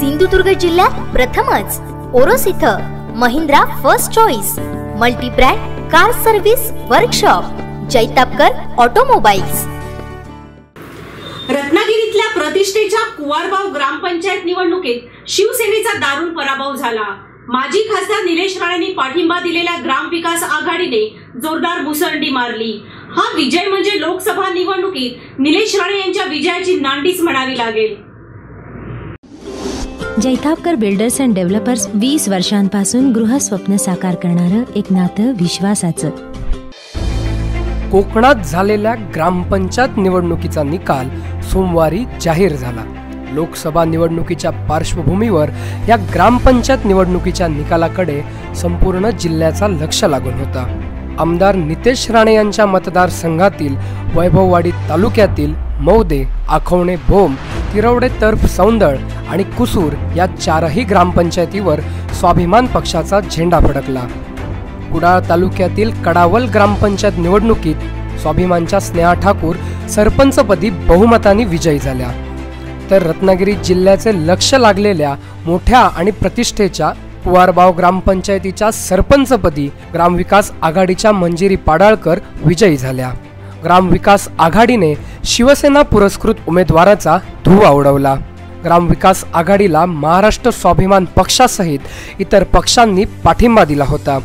सिंधुदुर्ग जिल्ह्यात प्रथमच ओरोस इथं Mahindra first choice multi brand car service workshop Jaitapkar automobiles. रत्नागिरीतल्या प्रतिष्ठेच्या कुवारबाव ग्रामपंचायत निवडणुकीत शिवसेनेचा दारुण पराभव झाला। माजी खासदार निलेश राणेंनी पाठिंबा दिलेल्या ग्रामविकास आघाडीने जोरदार मुसंडी मारली। हा विजय म्हणजे लोकसभा निवडणुकीत निलेश राणे यांच्या विजयाची नांदीच म्हणावी लागेल। जैतापकर बिल्डर्स अँड डेव्हलपर्स 20 वर्षांपासून गृहस्वप्न साकार करणारं एक नातं विश्वासाचं। कोकणात झालेल्या ग्रामपंचायत निवडणुकीचा निकाल सोमवारी जाहीर झाला। लोकसभा निवडणुकीच्या पार्श्वभूमीवर या ग्रामपंचायत निवडणुकीच्या निकालाकडे संपूर्ण जिल्ह्याचा लक्ष लागून होता। आमदार नितेश राणे यांच्या मतदारसंघातील वैभववाडी तालुक्यातील मौदे, आखवणे भोम, तिरवडे तर्फ सौंदळ आणि कुसूर या 4ही ग्रामपंचायतीवर स्वाभिमान पक्षाचा झेंडा फडकला। कुडाळ तालुक्यातील कडावल ग्रामपंचायत निवडणुकीत स्वाभिमानच्या स्नेहा ठाकूर सरपंचपदी बहुमताने विजयी झाल्या। तर रत्नागिरी जिल्ह्याचे लक्ष लागलेल्या मोठ्या आणि प्रतिष्ठेच्या कुवारबाव ग्रामपंचायतीच्या सरपंचपदी ग्रामविकास आघाडीच्या मंजिरी पाडाळकर विजयी झाल्या। ग्रामविकास आघाडीने शिवसेना पुरस्कृत उमेदवाराचा धुव्वा उडवला। ग्रामविकास आघाडीला महाराष्ट्र स्वाभिमान पक्षासहित इतर पक्षांनी पाठिंबा दिला होता।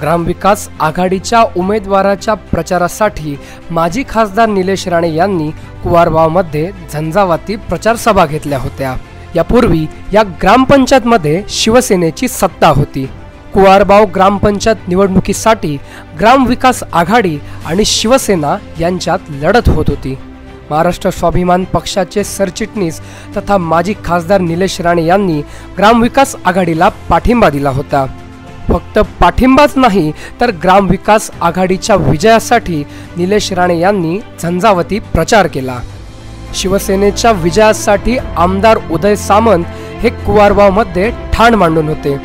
ग्रामविकास आघाडीच्या उमेदवाराच्या प्रचारासाठी माजी खासदार निलेश राणे यांनी कुवारबावमध्ये झंझावाती प्रचार सभा घेतल्या होत्या। यापूर्वी या ग्रामपंचायतमध्ये शिवसेनेची सत्ता होती। कुवारबाव ग्रामपंचायत निवडणुकीसाठी ग्रामविकास आघाडी आणि शिवसेना यांच्यात लढत होत होती। महाराष्ट्र स्वाभिमान पक्षाचे सरचिटणीस तथा माजी खासदार निलेश राणे यांनी ग्रामविकास आघाडीला पाठिंबा दिला होता। फक्त पाठिंबाच नाही तर ग्रामविकास आघाडीच्या विजयासाठी निलेश राणे यांनी झंझावती प्रचार केला। शिवसेनेच्या विजयासाठी आमदार उदय सामंत हे कुवारबावमध्ये ठाण मांडून होते।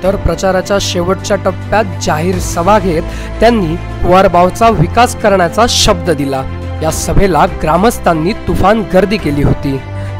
तर प्रचाराच्या शेवटच्या टप्प्यात जाहीर सभा घेत त्यांनी कुवारबावचा विकास करण्याचा शब्द दिला। या सभेला ग्रामस्थांनी तुफान गर्दी केली होती।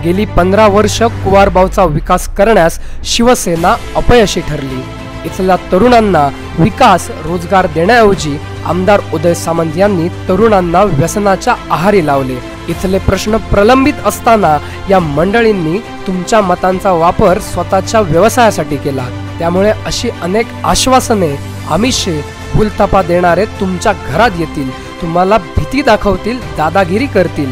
गेली 15 वर्ष कुवारबावचा विकास करण्यास शिवसेना अपयशी ठरली। इथल्या तरुणांना विकास रोजगार देण्याऐवजी आमदार उदय सामंत यांनी तरुणांना व्यसनाच्या आहारी लावले। इथले प्रश्न प्रलंबित असताना या मंडळींनी तुमच्या मतांचा वापर स्वतःच्या व्यवसायासाठी केला। त्यामुळे अशी अनेक आश्वासने, आमिषे, भूलथापा देणारे तुमच्या घरात येतील, तुम्हाला भीती दाखवतील, दादागिरी करतील।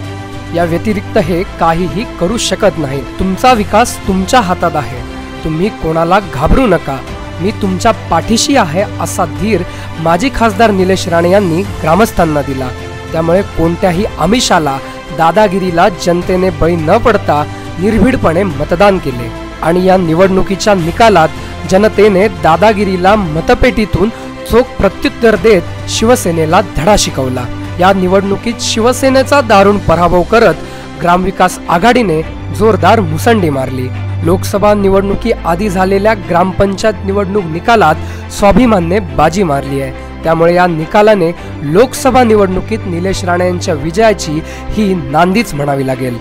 या व्यतिरिक्त हे काहीही करू शकत नाही। तुमचा विकास तुमच्या हातात आहे, तुम्ही कोणाला घाबरू नका, मी तुमच्या पाठीशी आहे असा धीर माजी खासदार निलेश राणे यांनी ग्रामस्थांना दिला। त्यामुळे कोणत्याही आमिषाला, दादागिरीला जनतेने बळी न पडता निर्भीडपणे मतदान केले आणि या निवडणुकीच्या निकालात जनतेने दादागिरीला मतपेटीतून चोख प्रत्युत्तर देत शिवसेनेला धडा शिकवला। या निवडणुकीत शिवसेनेचा दारुण पराभव करत ग्रामविकास आघाडीने जोरदार मुसंडी मारली। लोकसभा निवडणुकी आधी झालेल्या ग्रामपंचायत निवडणूक निकालात स्वाभिमानने बाजी मारली आहे। त्यामुळे या निकालाने लोकसभा निवडणुकीत निलेश राणे यांच्या विजयाची ही नांदीच म्हणावी लागेल।